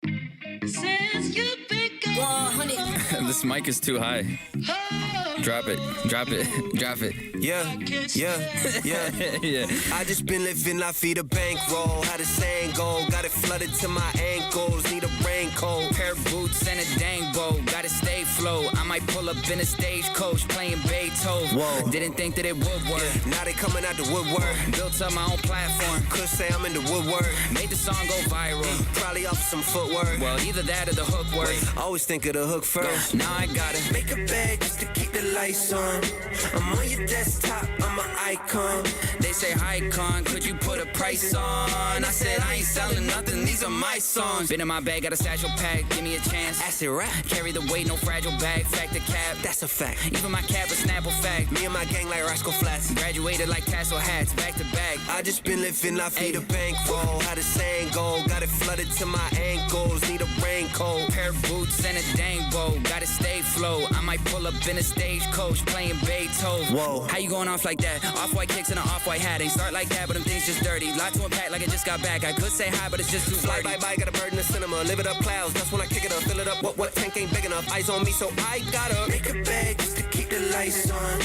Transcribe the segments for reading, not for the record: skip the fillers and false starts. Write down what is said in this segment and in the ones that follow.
Since you pick up 100. This mic is too high. Drop it. Yeah. Yeah. I just been living la vida bankroll. How the saying go? Got it flooded to my ankles. Need a raincoat. Pair of boots and a dang bow. Gotta stay flow. I might pull up in a stagecoach playing Beethoven. Whoa. Didn't think that it would work. Yeah, now they coming out the woodwork. Built up my own platform. Could say I'm in the woodwork. Made the song go viral. Probably off some footwork. Well, either that or the hook work. Always think of the hook first. Now I gotta Make a bed just to keep the lights on. I'm on your desktop, I'm an icon. They say, hi, con, could you put a price on? I said, I ain't selling nothing, these are my songs. Been in my bag, got a satchel pack, give me a chance. Acid rap, Carry the weight, no fragile bag, fact the cap. that's a fact. Even my cap a Snapple fact. Me and my gang like Rascal Flats. Graduated like tassel hats, back to back. I just been living la vida bankroll. How the saying go? Got it flooded to my ankles. Need a raincoat. Pair of boots and a dang bow, gotta stay flow. I might pull up in a stagecoach playing Beethoven. Whoa. How you going off like that? Off-white kicks and an off-white hat. Ain't start like that, but them things just dirty. Lot to unpack like I just got back. I could say hi, but it's just too Fly flirty. bye, got a bird in the cinema. Live it up clouds, that's when I kick it up. Fill it up, what tank ain't big enough. Eyes on me, so I gotta make a bed just to keep the lights on.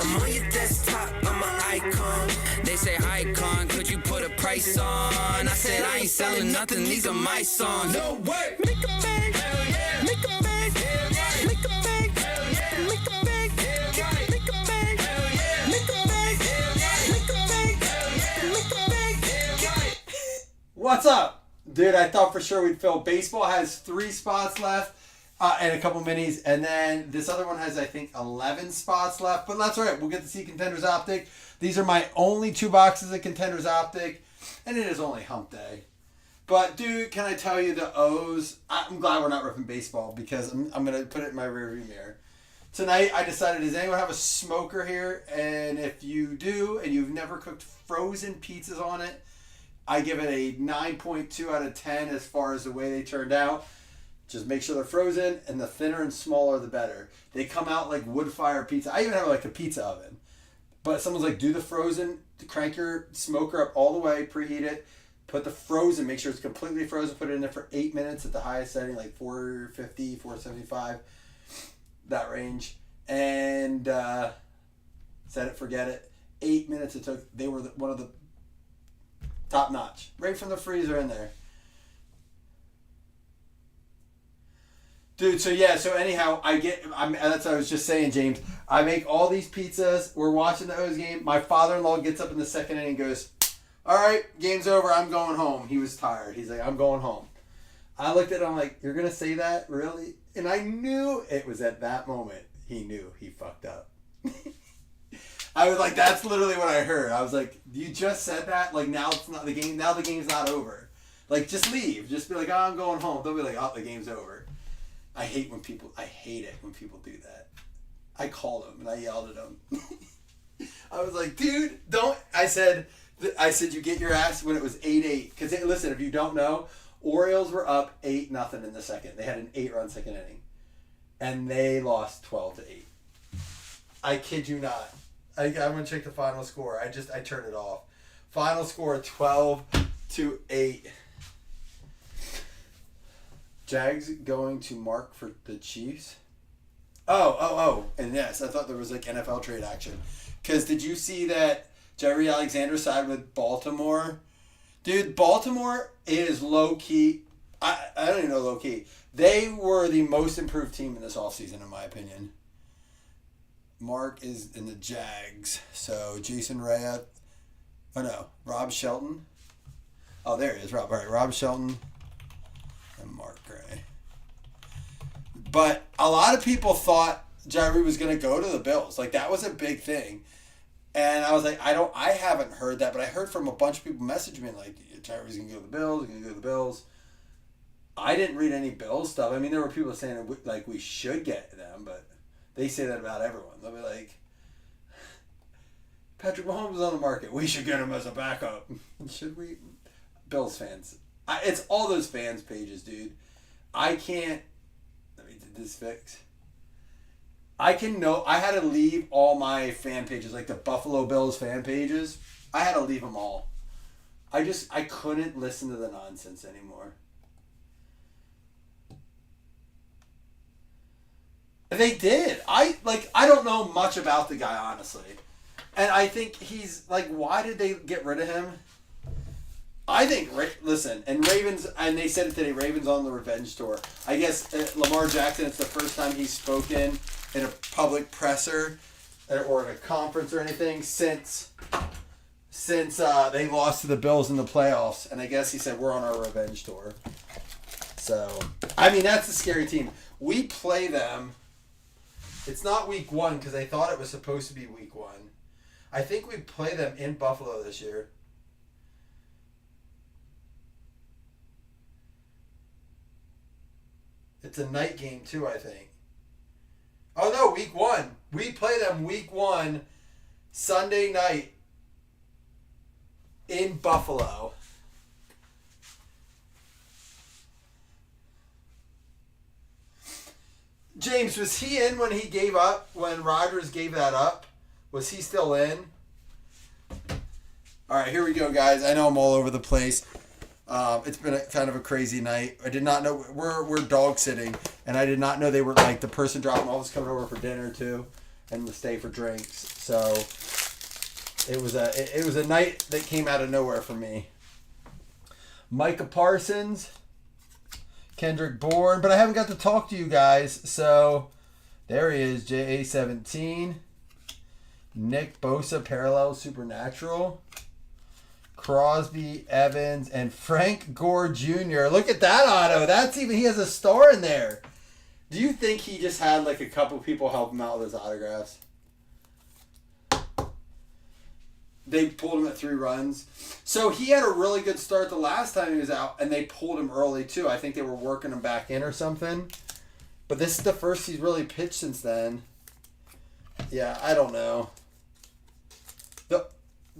I'm on your desktop, I'm an icon. They say, hi, con, could you put a price on? I said, I ain't selling nothing, these are my songs. No way. Make a bag, hell yeah. Make a bag, hell yeah. Make a bag, hell yeah. Make a bag, hell right. Make a bag, hell yeah. Make a bag, hell yeah. Make a bag, hell yeah. Make a bag, hell right. What's up? Dude, I thought for sure we'd fill. Baseball has 3 spots left and a couple minis. And then this other one has, I think, 11 spots left. But that's all right. We'll get to see Contenders Optic. These are my only 2 boxes of Contenders Optic. And it is only hump day. But, dude, can I tell you the O's? I'm glad we're not ripping baseball because I'm going to put it in my rearview mirror. Tonight, I decided, does anyone have a smoker here? And if you do, and you've never cooked frozen pizzas on it, I give it a 9.2 out of 10 as far as the way they turned out. Just make sure they're frozen, and the thinner and smaller, the better. They come out like wood fire pizza. I even have like a pizza oven. But someone's like, do the frozen, crank your smoker up all the way, preheat it, put the frozen, make sure it's completely frozen, put it in there for 8 minutes at the highest setting, like 450, 475, that range. And set it, forget it. 8 minutes it took. They were one of the top notch. Right from the freezer in there. Dude, so anyhow, that's what I was just saying, James. I make all these pizzas. We're watching the O's game. My father-in-law gets up in the second inning and goes, all right, game's over. I'm going home. He was tired. He's like, I'm going home. I looked at him like, you're going to say that? Really? And I knew it was at that moment he knew he fucked up. I was like, that's literally what I heard. I was like, you just said that? Like, now it's not the game. Now the game's not over. Like, just leave. Just be like, oh, I'm going home. They'll be like, oh, the game's over. I hate it when people do that. I called him and I yelled at him. I was like, dude, don't. I said, you get your ass when it was 8-8. Because, listen, if you don't know, Orioles were up 8-0 in the second. They had an 8-run second inning. And they lost 12-8. I kid you not. I'm going to check the final score. I turned it off. Final score 12-8. Jags going to mark for the Chiefs. Oh. And yes, I thought there was like NFL trade action. Because did you see that Jerry Alexander sided with Baltimore? Dude, Baltimore is low-key. I don't even know low-key. They were the most improved team in this offseason, in my opinion. Mark is in the Jags. So, Jason Rhea. Oh, no. Rob Shelton. Oh, there he is. All right, Rob Shelton and Mark Gray. But a lot of people thought Jerry was going to go to the Bills. Like, that was a big thing. And I was like, I haven't heard that, but I heard from a bunch of people message me like, Jerry's going to go to the Bills, he's going to go to the Bills. I didn't read any Bills stuff. I mean, there were people saying, like, we should get them, but they say that about everyone. They'll be like, Patrick Mahomes is on the market. We should get him as a backup. Should we? Bills fans. It's all those fans pages, dude. I can't. Let me get this fix. I had to leave all my fan pages, like the Buffalo Bills fan pages. I had to leave them all. I couldn't listen to the nonsense anymore. They did. I don't know much about the guy, honestly. And I think he's like, why did they get rid of him? I think, listen, and Ravens, and they said it today, Ravens on the revenge tour. I guess Lamar Jackson, it's the first time he's spoken in a public presser or in a conference or anything since they lost to the Bills in the playoffs. And I guess he said, we're on our revenge tour. So, I mean, that's a scary team. We play them. It's not week 1 because I thought it was supposed to be week 1. I think we play them in Buffalo this year. It's a night game too, I think. Oh no, week 1. We play them week 1, Sunday night in Buffalo. James, was he in when he gave up, when Rodgers gave that up? Was he still in? All right, here we go, guys. I know I'm all over the place. It's been kind of a crazy night. I did not know we're dog sitting, and I did not know they were like the person dropping off was coming over for dinner too, and to stay for drinks. So it was a night that came out of nowhere for me. Micah Parsons, Kendrick Bourne, but I haven't got to talk to you guys. So there he is, JA17, Nick Bosa, Parallel Supernatural. Crosby, Evans, and Frank Gore Jr. Look at that auto. He has a star in there. Do you think he just had like a couple people help him out with his autographs? They pulled him at 3 runs. So he had a really good start the last time he was out, and they pulled him early too. I think they were working him back in or something. But this is the first he's really pitched since then. Yeah, I don't know.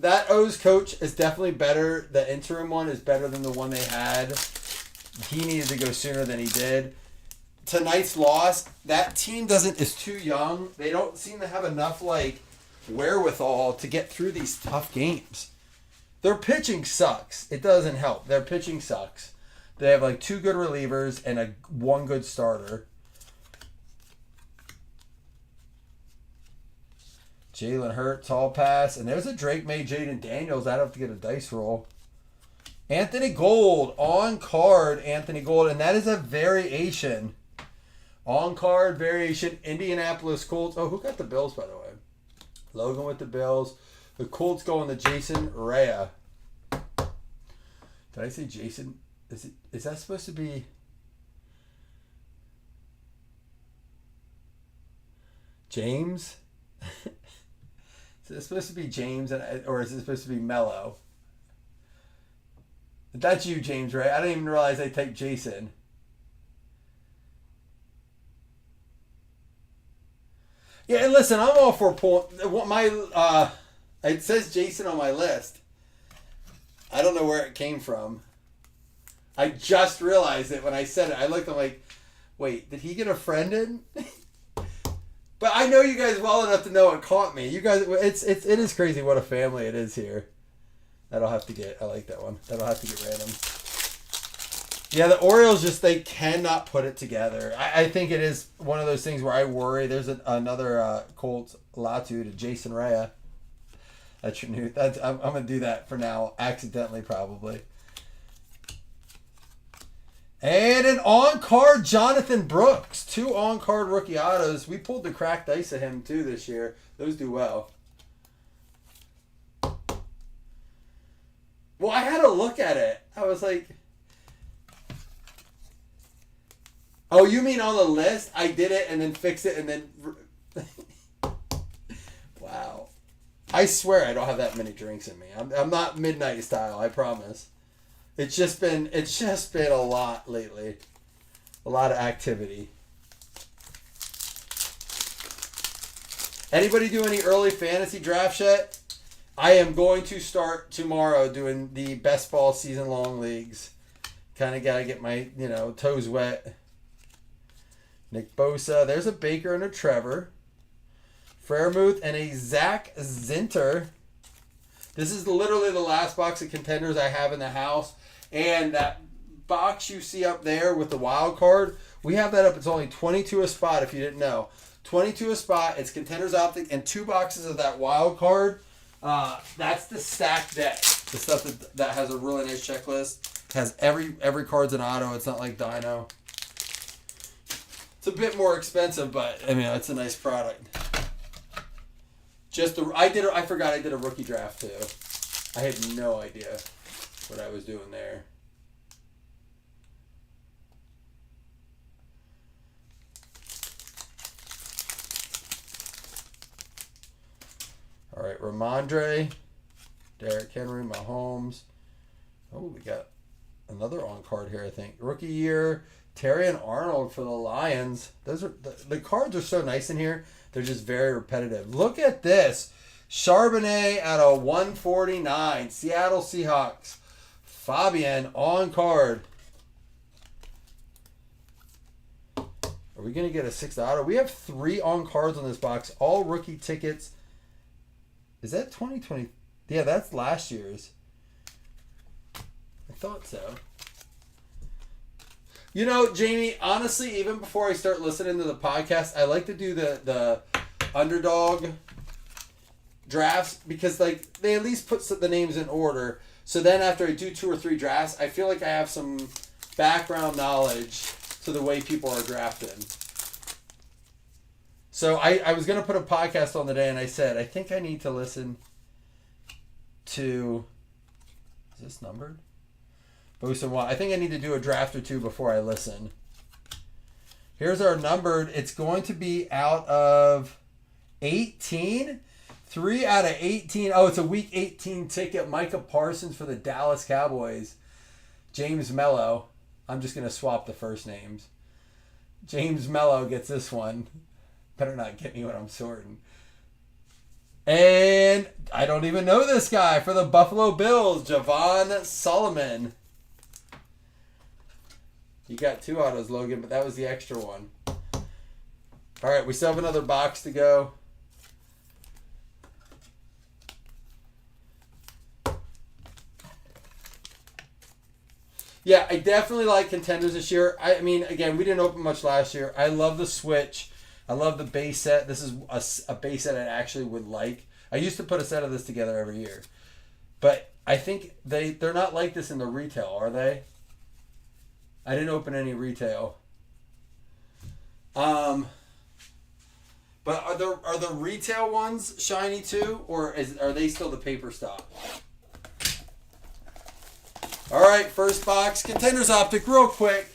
That O's coach is definitely better. The interim one is better than the one they had. He needed to go sooner than he did. Tonight's loss, that team is too young. They don't seem to have enough wherewithal to get through these tough games. Their pitching sucks. It doesn't help. Their pitching sucks. They have 2 good relievers and 1 good starter. Jalen Hurts, tall pass. And there's a Drake May, Jaden Daniels. I'd have to get a dice roll. Anthony Gold. On card, Anthony Gold. And that is a variation. On card variation. Indianapolis Colts. Oh, who got the Bills, by the way? Logan with the Bills. The Colts going to Jason Rea. Did I say Jason? Is that supposed to be... James? Is it supposed to be James, or is it supposed to be Mello? That's you, James, right? I didn't even realize I typed Jason. Yeah, and listen, I'm all for it says Jason on my list. I don't know where it came from. I just realized it when I said it. I looked, I'm like, wait, did he get a friend in? But I know you guys well enough to know it caught me. You guys, it is crazy what a family it is here. I like that one. That'll have to get random. Yeah, the Orioles they cannot put it together. I think it is one of those things where I worry. There's another Colts Latu to Jason Rea. That's your new. I'm gonna do that for now, accidentally probably. And an on-card Jonathan Brooks. 2 on-card rookie autos. We pulled the cracked dice of him too this year. Those do well. Well, I had to look at it. I was like... Oh, you mean on the list? I did it and then fixed it and then... Wow. I swear I don't have that many drinks in me. I'm not midnight style, I promise. It's just been a lot lately. A lot of activity. Anybody do any early fantasy drafts yet? I am going to start tomorrow doing the best ball season long leagues. Kind of got to get my, toes wet. Nick Bosa. There's a Baker and a Trevor. Freiermuth and a Zach Zinter. This is literally the last box of contenders I have in the house. And that box you see up there with the wild card We have that up. It's only 22 a spot if you didn't know. 22 a spot. It's Contenders Optic and 2 boxes of that wild card. That's the stack deck. The stuff that has a really nice checklist. Has every card's an auto. It's not like Dino. It's a bit more expensive, but I mean it's a nice product. I forgot I did a rookie draft too. I had no idea what I was doing there. All right, Ramondre, Derrick Henry, Mahomes. Oh, we got another on card here, I think. Rookie year, Terry and Arnold for the Lions. Those are the cards are so nice in here. They're just very repetitive. Look at this. Charbonnet at a 149. Seattle Seahawks. Fabian on card. Are we going to get a 6th auto? We have 3 on cards on this box. All rookie tickets. Is that 2020? Yeah, that's last year's. I thought so. You know, Jamie, honestly, even before I start listening to the podcast, I like to do the underdog drafts because like they at least put the names in order. So then after I do 2 or 3 drafts, I feel like I have some background knowledge to the way people are drafting. So I was going to put a podcast on the day and I said, I think I need to listen to... Is this numbered? I think I need to do a draft or 2 before I listen. Here's our numbered. It's going to be out of 18. 3 out of 18. Oh, it's a week 18 ticket. Micah Parsons for the Dallas Cowboys. James Mello. I'm just going to swap the first names. James Mello gets this one. Better not get me when I'm sorting. And I don't even know this guy for the Buffalo Bills. Javon Solomon. You got 2 autos, Logan, but that was the extra one. All right, we still have another box to go. Yeah, I definitely like Contenders this year. I mean, again, we didn't open much last year. I love the Switch. I love the base set. This is a base set I actually would like. I used to put a set of this together every year. But I think they're not like this in the retail, are they? I didn't open any retail. But are the retail ones shiny too? Or are they still the paper stock? All right, first box. Contenders Optic, real quick.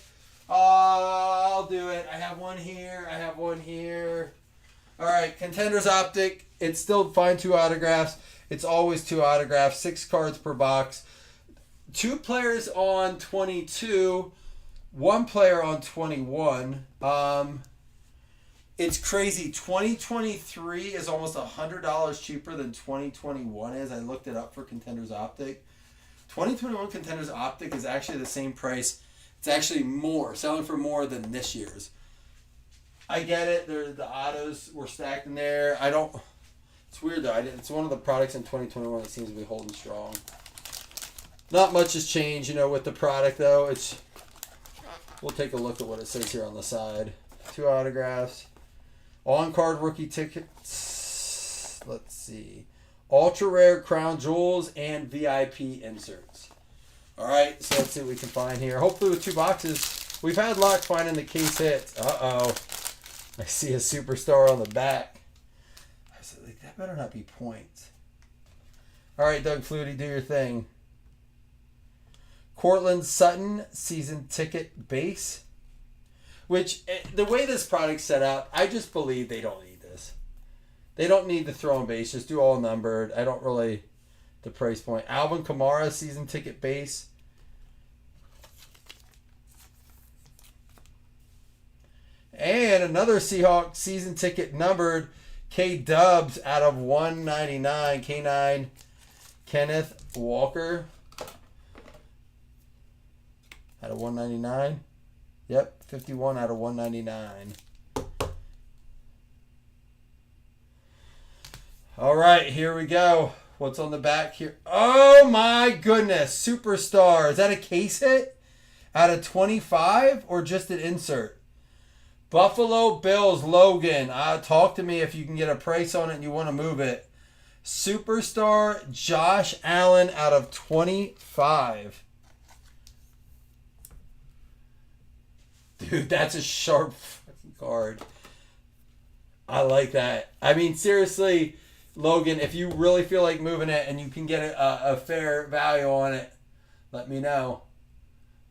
I'll do it. I have one here. I have one here. All right, Contenders Optic. It's still fine 2 autographs. It's always 2 autographs. 6 cards per box. 2 players on 22. 1 player on 21. It's crazy. 2023 is almost $100 cheaper than 2021 is. I looked it up for Contenders Optic. 2021 Contenders Optic is actually the same price. It's actually more, selling for more than this year's. I get it. The autos were stacked in there. It's weird though. It's one of the products in 2021 that seems to be holding strong. Not much has changed, with the product though. We'll take a look at what it says here on the side. 2 autographs. On-card rookie tickets. Let's see. Ultra rare crown jewels and VIP inserts. All right, so let's see what we can find here. Hopefully with 2 boxes. We've had luck finding the case hits. Uh-oh. I see a superstar on the back. I was like, that better not be points. All right, Doug Flutie, do your thing. Cortland Sutton season ticket base. Which, the way this product's set up, I just believe they don't need this. They don't need the throw and base. Just do all numbered. I don't really... The price point. Alvin Kamara season ticket base. And another Seahawks season ticket numbered. K-Dubs out of 199. K9 Kenneth Walker. Out of 199. Yep, 51 out of 199. All right, here we go. What's on the back here? Oh my goodness. Superstar. Is that a case hit? Out of 25 or just an insert? Buffalo Bills, Logan. Talk to me if you can get a price on it and you want to move it. Superstar Josh Allen out of 25. Dude, that's a sharp fucking card. I like that. I mean, seriously, Logan, if you really feel like moving it and you can get a fair value on it, let me know.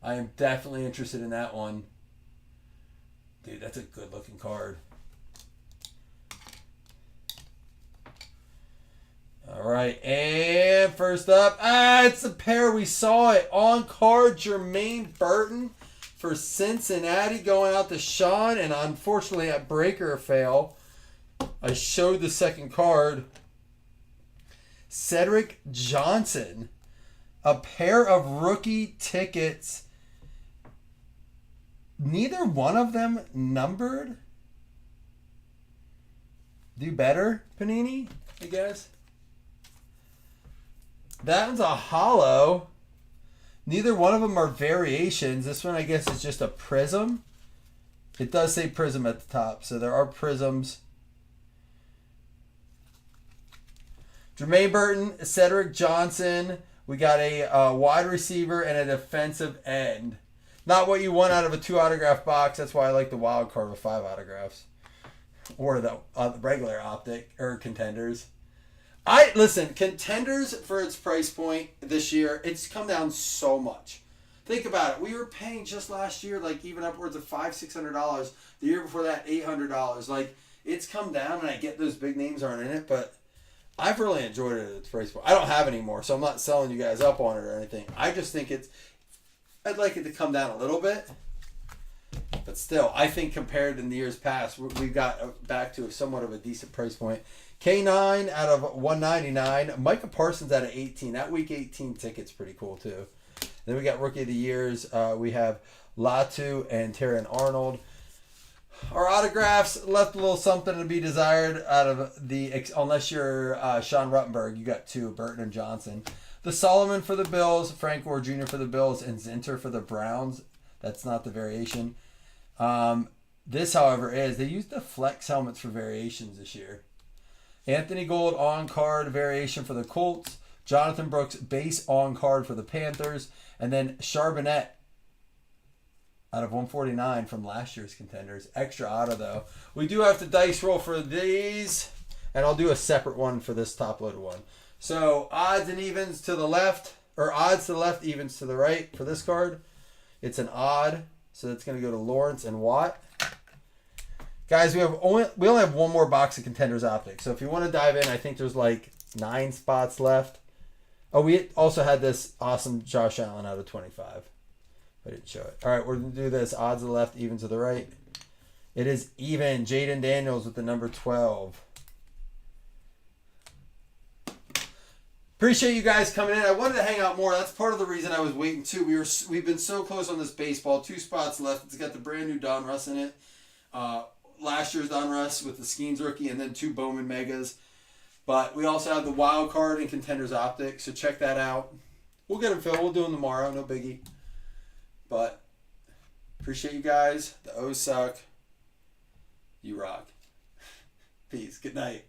I am definitely interested in that one. Dude, that's a good looking card. All right, and first up, it's a pair. We saw it on card. Jermaine Burton for Cincinnati going out to Sean, and unfortunately at breaker fail, I showed the second card. Cedric Johnson, a pair of rookie tickets. Neither one of them numbered. Do better, Panini, I guess. That one's a hollow. Neither one of them are variations. This one, I guess, is just a prism. It does say prism at the top, so there are prisms. Jermaine Burton, Cedric Johnson. We got a wide receiver and a defensive end. Not what you want out of a 2 autograph box. That's why I like the wild card with 5 autographs. Or the regular Optic or Contenders. Listen, Contenders for its price point this year, it's come down so much. Think about it. We were paying just last year like even upwards of $500-$600. The year before that, $800. Like, it's come down, and I get those big names aren't in it, but I've really enjoyed it at its price point. I don't have any more, so I'm not selling you guys up on it or anything. I just think I'd like it to come down a little bit. But still, I think compared to the years past, we got back to somewhat of a decent price point. K9 out of $199. Micah Parsons out of 18. That week 18 ticket's pretty cool too. Then we got Rookie of the Years. We have Latu and Terran Arnold. Our autographs left a little something to be desired out of unless you're Sean Ruttenberg, you got 2, Burton and Johnson. The Solomon for the Bills, Frank Gore Jr. for the Bills, and Zinter for the Browns. That's not the variation. This, however, they used the flex helmets for variations this year. Anthony Gould on-card variation for the Colts. Jonathan Brooks base on-card for the Panthers. And then Charbonnet out of 149 from last year's Contenders. Extra auto, though. We do have to dice roll for these. And I'll do a separate one for this top-loaded one. So odds and evens to the left. Or odds to the left, evens to the right for this card. It's an odd. So that's going to go to Lawrence and Watt. Guys, we only have one more box of Contenders Optic. So if you want to dive in, I think there's like 9 spots left. Oh, we also had this awesome Josh Allen out of 25. I didn't show it. All right, we're going to do this. Odds to the left, even to the right. It is even. Jaden Daniels with the number 12. Appreciate you guys coming in. I wanted to hang out more. That's part of the reason I was waiting too. We've been so close on this baseball. 2 spots left. It's got the brand new Donruss in it. Last year's Donruss with the Skeens rookie, and then 2 Bowman Megas. But we also have the wild card and Contenders Optic, so check that out. We'll get them filled. We'll do them tomorrow. No biggie. But appreciate you guys. The O's suck. You rock. Peace. Good night.